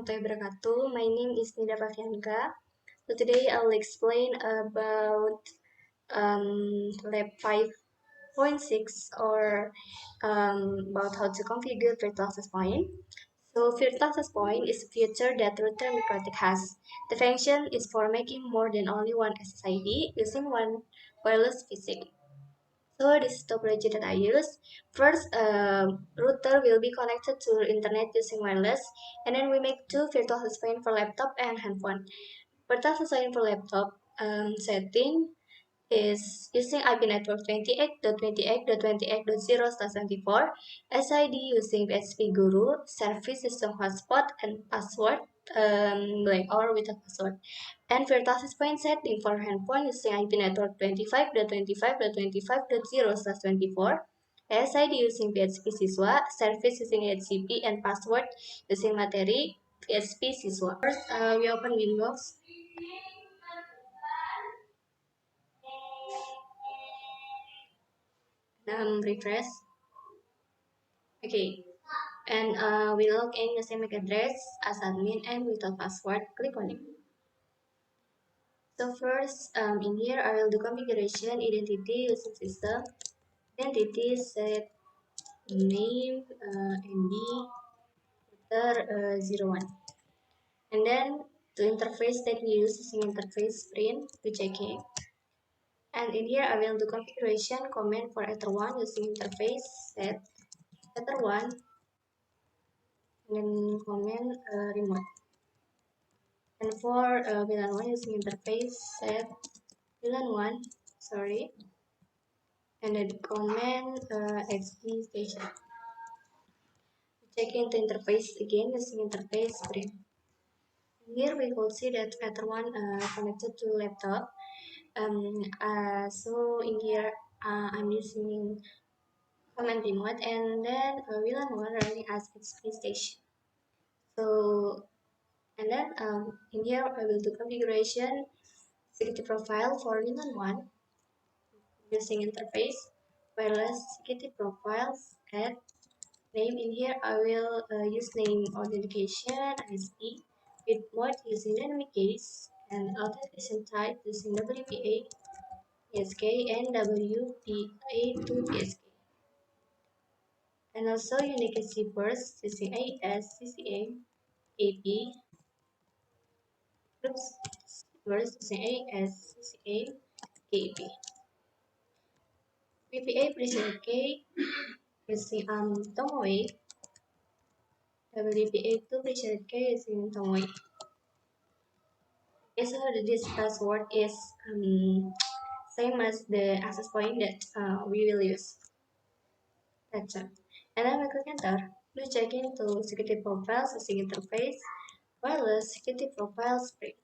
warahmatullahi wabarakatuh. My name is Nida Pavianka. So today I'll explain about lab 5.6 or about how to configure virtual access point. So virtual access point is a feature that router MikroTik has. The function is for making more than only one SSID using one wireless PCI. So this is topology that I use. First, router will be connected to internet using wireless, and then we make two virtual access point for laptop and handphone. Virtual access point for laptop setting is using IP network 28.28.28.0/24, SID using PHP Guru, service system hotspot, and password blank or without password. And virtual access point setting for handphone using IP network 25.25.25.0/24, SID using PHP Siswa, service using HCP, and password using materi PHP Siswa. First, we open Windows. Refresh. Okay, and we log in using MAC address as admin and without password. Click on it. So first, in here I will do configuration identity using system. Identity set name ND router 01. And then to interface that we use using interface print to checking. And in here I will do configuration command for ether1 using interface set ether1 and command remote. And for VLAN 1 using interface set VLAN 1, sorry, and then command XP station. Check into interface again using interface print. Here we will see that ether1 connected to laptop. So in here I'm using command remote, and then VLAN 1 running as XP station. So and then in here I will do configuration security profile for VLAN 1 using interface wireless security profiles add name. In here I will use name authentication ISP with mode using dynamic case and authentication type using WPA PSK and WPA to PSK, and also unique receivers using AS CCA AP groups receivers using AS CCA AP VPA precision K using Tongway WPA2 precision K using Tongway. Okay, so this password is same as the access point that we will use. That's it. And then we click enter. We check into security profiles using interface wireless security profiles spring.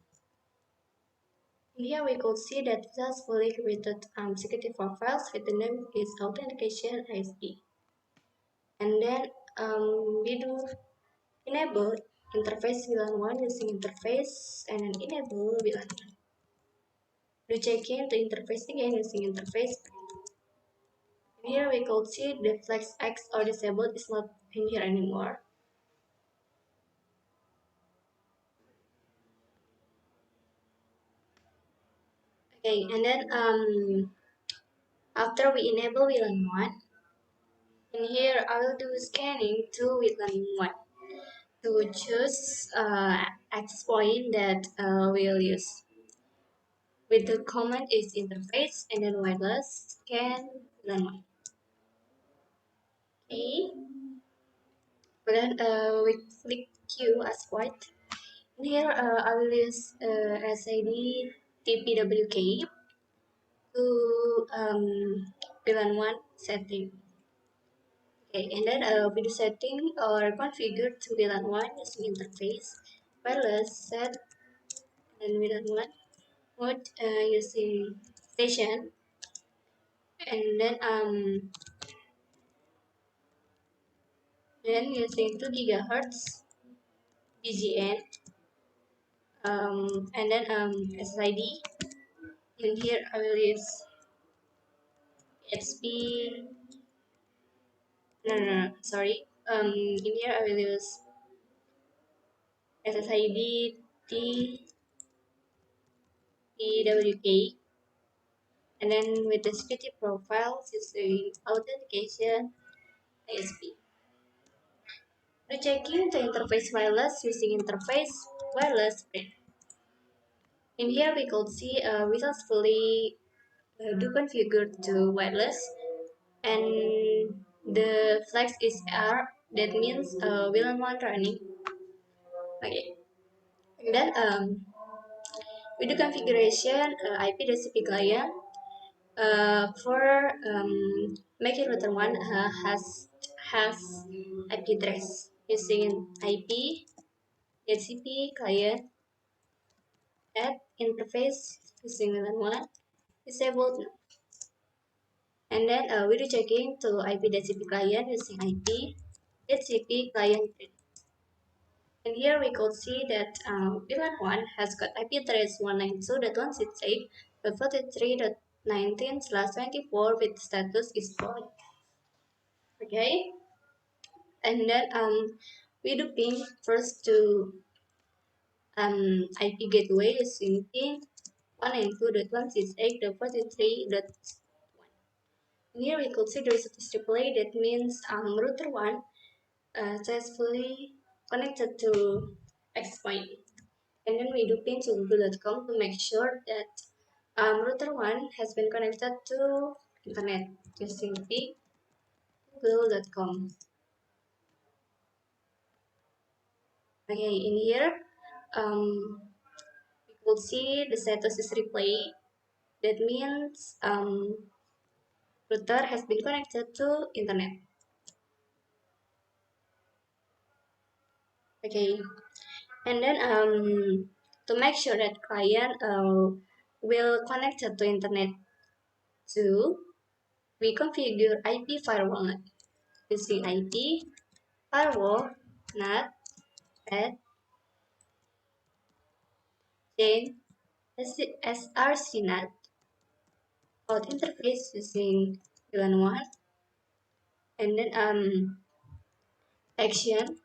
Here we could see that successfully created security profiles with the name is authentication ISP. And then we do enable interface VLAN 1 using interface and then enable VLAN 1. We check in the interface again using interface. Here we could see the flex X or disabled is not in here anymore. Okay, and then after we enable VLAN 1, in here I will do scanning to VLAN 1 to choose access point that we'll use. With the command is interface and then wireless scan VLAN 1. Okay, then we click Q as white. In here I will use SID TPWK to VLAN 1 setting. Okay, and then video setting or configure to VLAN 1 using interface wireless set and VLAN 1 mode using station, and then using 2 GHz BGN, and then SID. In here I will use XP. No, sorry. In here I will use SSID, TWK, and then with the security profiles using authentication, ISP. Checking the interface wireless using interface wireless print. In here we could see we successfully do configure to wireless, and the flex is R. That means VLAN 1 running. Okay, and then we do configuration IP TCP client for making router 1 has IP address using IP TCP client at interface using VLAN 1 disabled now. And then we do checking to IP TCP client using IP TCP client. And here we could see that VLAN 1 has got IP address 192.168.43.19/24 with status is void. Okay, and then we do ping first to IP gateway using ping 192.168.43.1. Here we could see there is a display that means router 1 successfully connected to X point. And then we do ping to google.com to make sure that router 1 has been connected to internet using ping google.com. Okay, in here we could see the status is replay. That means router has been connected to internet. Okay, and then to make sure that client will connect to internet too, we configure IP firewall NAT using IP firewall NAT at chain SRC NAT out interface using VLAN 1, and then action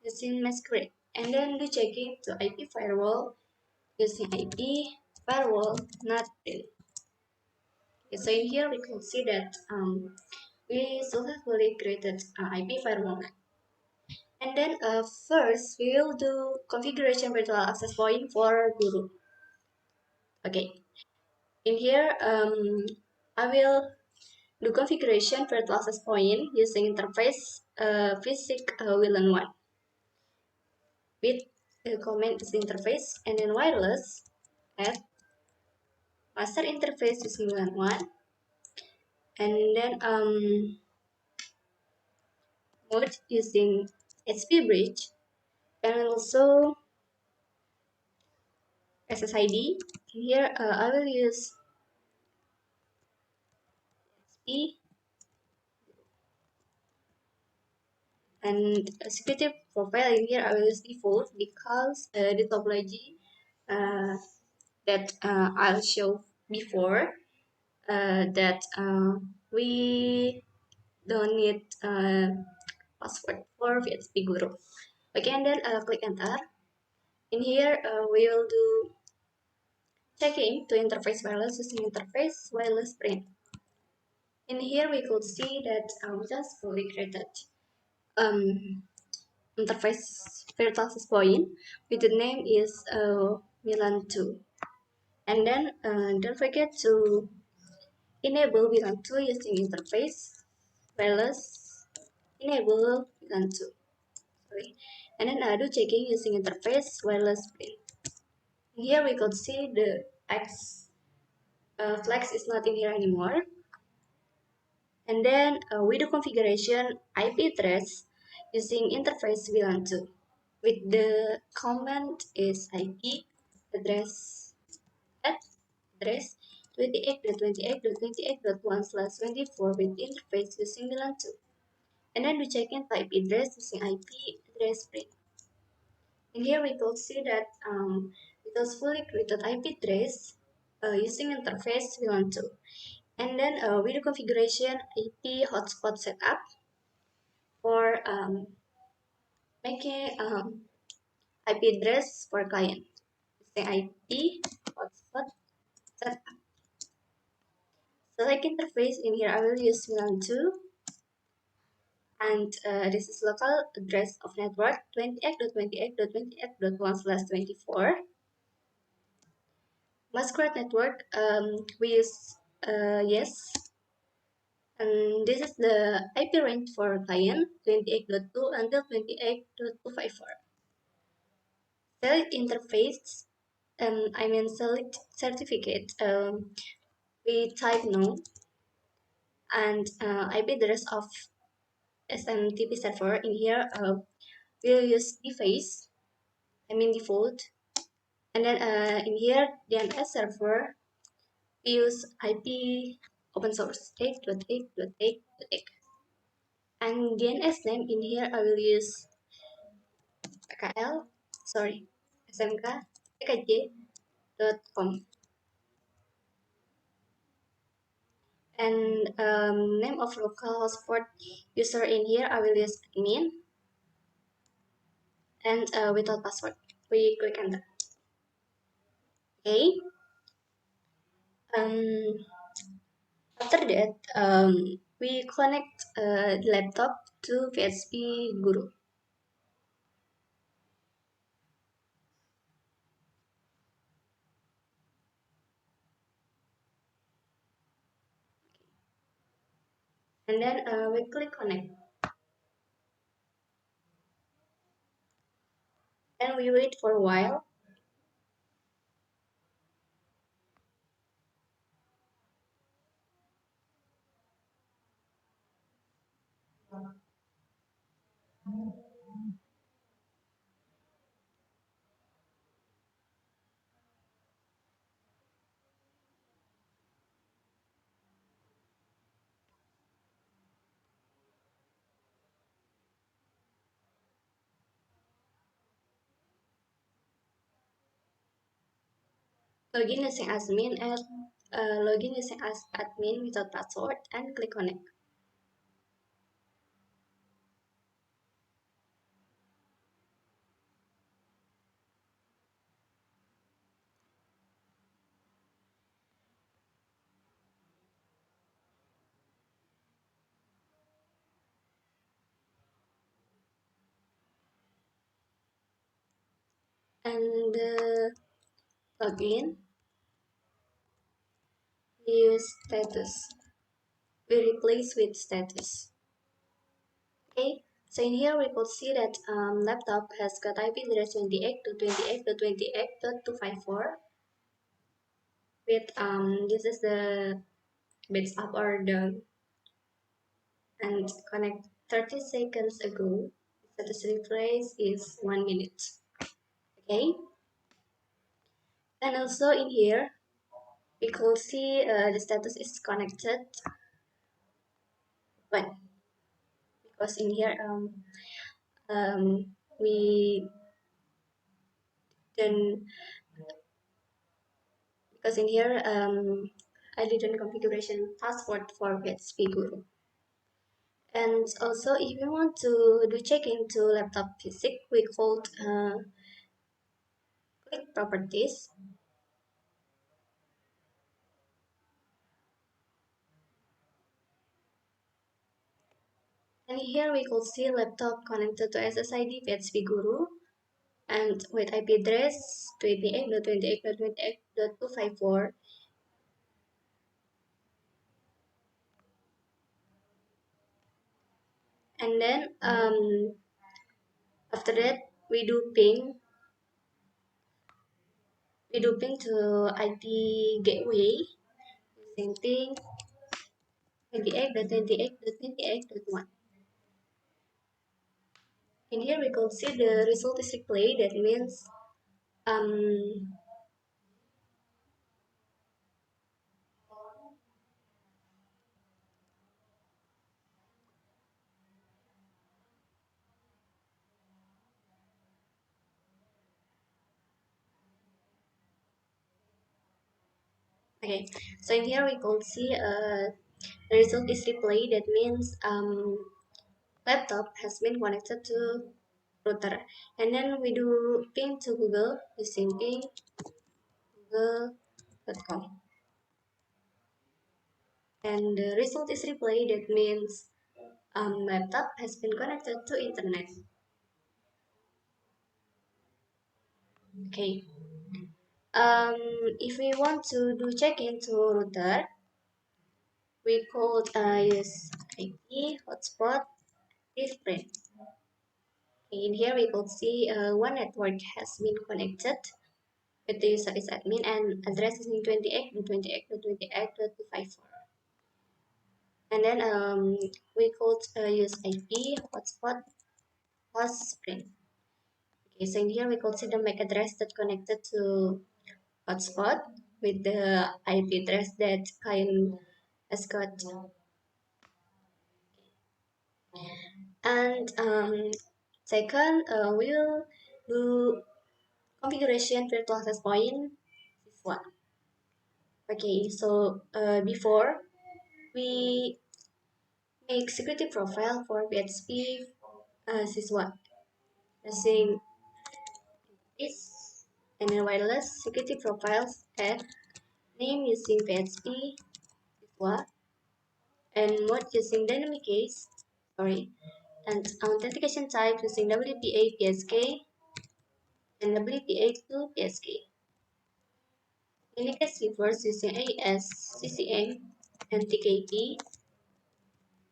using masquerade, and then do checking to IP firewall using IP firewall NAT. Okay, so in here we can see that we successfully created IP firewall NAT. And then first we will do configuration virtual access point for guru. Okay, in here I will do configuration virtual access point using interface physic VLAN 1 with the command is interface, and then wireless at master interface using VLAN 1, and then mode using HP bridge, and also SSID. Here I will use HP, and security profile in here I will use default because the topology that I'll show before that we don't need password for VHP Guru. Okay, and then click enter. In here we will do checking to interface wireless using interface wireless print. In here we could see that we just fully created interface virtual access point with the name is VLAN 2, and then don't forget to enable VLAN 2 using interface wireless enable VLAN 2. Sorry, and then do checking using interface wireless print. Here we could see the X flex is not in here anymore, and then we do configuration IP address using interface VLAN 2. With the command is IP address at address 28.28.28.1/24 with interface using VLAN 2. And then we check in IP address using IP address print. And here we could see that it was fully created IP address using interface VLAN 2. And then we do configuration IP hotspot setup for making IP address for client. Using IP hotspot setup. Select interface. In here I will use 2, and this is local address of network 28.28.28.1/24. Masquerade network, we use yes, and this is the IP range for client 28.2 until 28.254. Select interface, select certificate, we type no, and IP address of SMTP server. In here we'll use deface, default, and then in here DNS server we use IP open source 8.8.8.8, and DNS name. In here I will use smk.com, and name of local hotspot user. In here I will use admin, and without password. We click enter. Okay. After that, we connect laptop to VSP Guru. And then we click connect. And we wait for a while. Login using admin and login using as admin without password, and click connect. And login, we use status. We replace with status. Okay. So in here we could see that laptop has got IP address 28.28.28.254 with this is the bits up or down, and connect 30 seconds ago. Status replace is 1 minute. Okay. And also in here we could see the status is connected, but because in here we then because in here I didn't configuration password for PHP Guru. And also if you want to do check into laptop physics, we could click properties, and here we could see laptop connected to SSID PHP Guru and with IP address 28.28.28.254. And then after that we do ping to IP gateway, same thing 28.28.28.1. In here we can see the result is replay. That means okay. So in here we can see the result is replay. That means laptop has been connected to router. And then we do ping to Google using ping google.com. And the result is reply. That means laptop has been connected to internet. Okay. If we want to do check-in to router, we could use IP, hotspot, different. In here we could see one network has been connected with the user is admin and address is in 28.28.28.254. And then we could use IP, hotspot, host spring. Okay, so in here we could see the MAC address that connected to hotspot with the IP address that client has got. And second, we'll do configuration virtual access point. This one. Okay, so before we make security profile for PHP, this one. Using this and then wireless security profiles add name using PHP, this one, and mode using dynamic case. Sorry, and authentication type using WPA PSK and WPA2 PSK. Delegate zippers using AS, CCM, and TKP.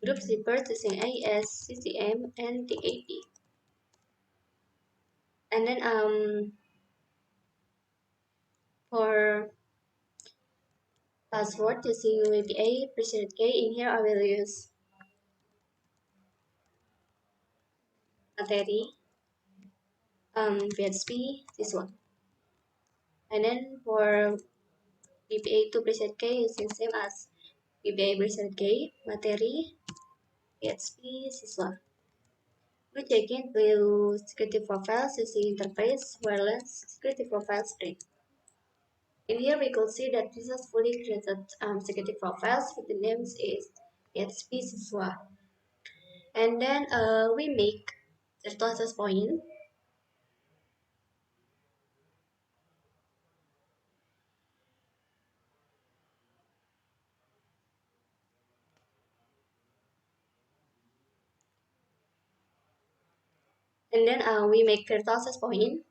Group zippers using AS, CCM, and TKP. And then for password using WPA preset K, in here I will use materi, PHP, this one. And then for WPA2 preset K using same as WPA preset K, materi, PHP, this one. We check into security profiles using interface, wireless, security profile string. In here we could see that this is fully created security profiles with the names is PHP Siswa. And then we make virtual access point. And then we make virtual access point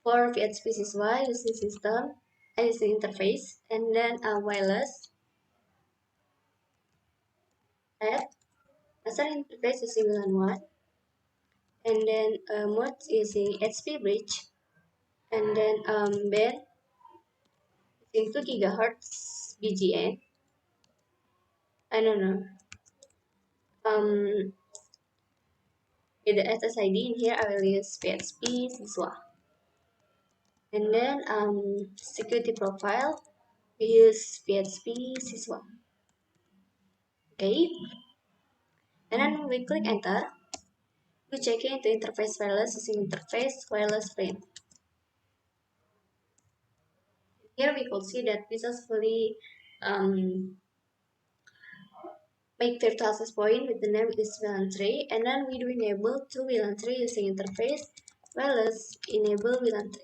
for PHP Siswa using system and using interface. And then wireless add master interface using VLAN 1. And then mode using HP bridge. And then band using 2 GHz BGN. I don't know. With the SSID in here, I will use PHP Siswa. And then security profile, we use PHP Siswa. Okay. And then we click enter. We check into interface wireless using interface wireless print. Here we could see that we successfully make virtual access point with the name is VLAN 3, and then we do enable to VLAN 3 using interface wireless enable VLAN 3.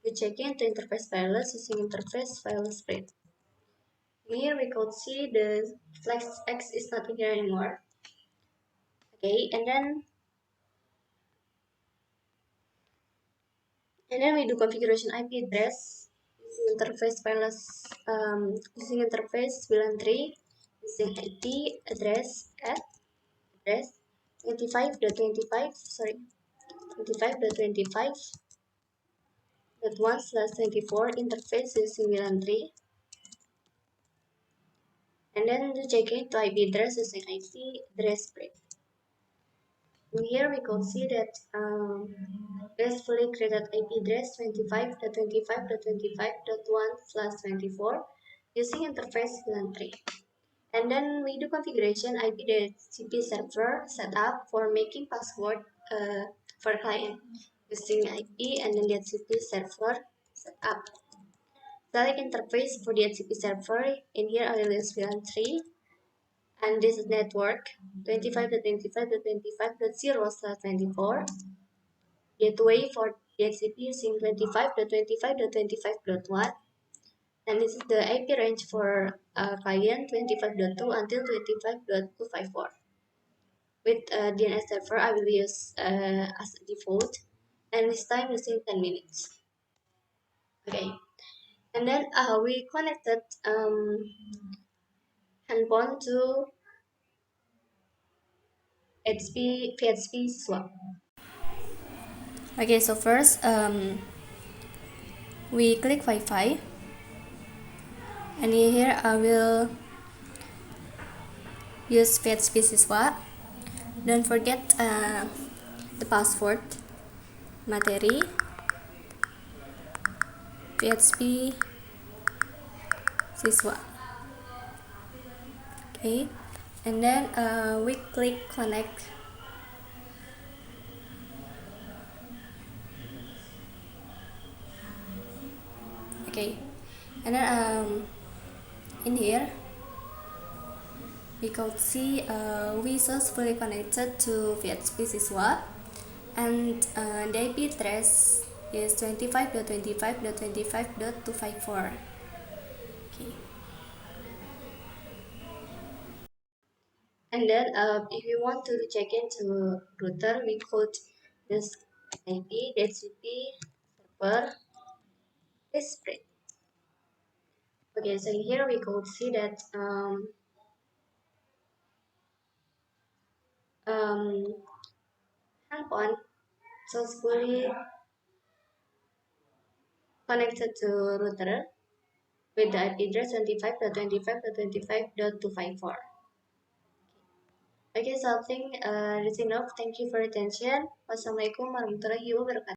We check into interface wireless using interface wireless print. Here we could see the flex X is not here anymore. Okay, and then we do configuration IP address using interface wireless using interface VLAN 3 using IP address at address 25.25 sorry 25.25.1/24 interface using VLAN 3, and then to check it to IP address using IP address spread. Here we could see that there's fully created IP address 25.25.25.1/24 using interface VLAN 3. And then we do configuration IP.cp server setup for making password for client using IP and then DHCP server setup. Select interface for DHCP server. In here I will use VLAN 3 And this network 25.25.25.0/24, gateway for DHCP using 25.25.25.1, and this is the IP range for client 25.2 until 25.254. With DNS server, I will use as default, and this time using 10 minutes. Okay, and then we connected handphone to PHP swap. Okay, so first we click Wi-Fi, and here I will use PHP swap. Don't forget the password, materi, PHP siswa. Okay, and then we click connect. Okay, and then in here we could see we successfully connected to VHP siswa, and the IP address is 25.25.25.254. Okay. And then if you want to check into router, we could use IP DHCP server spread. Okay, so here we could see that handphone successfully connected to router with the IP address 25.25.25.254. Okay, so I think that's enough. Thank you for your attention. Wassalamualaikum warahmatullahi wabarakatuh.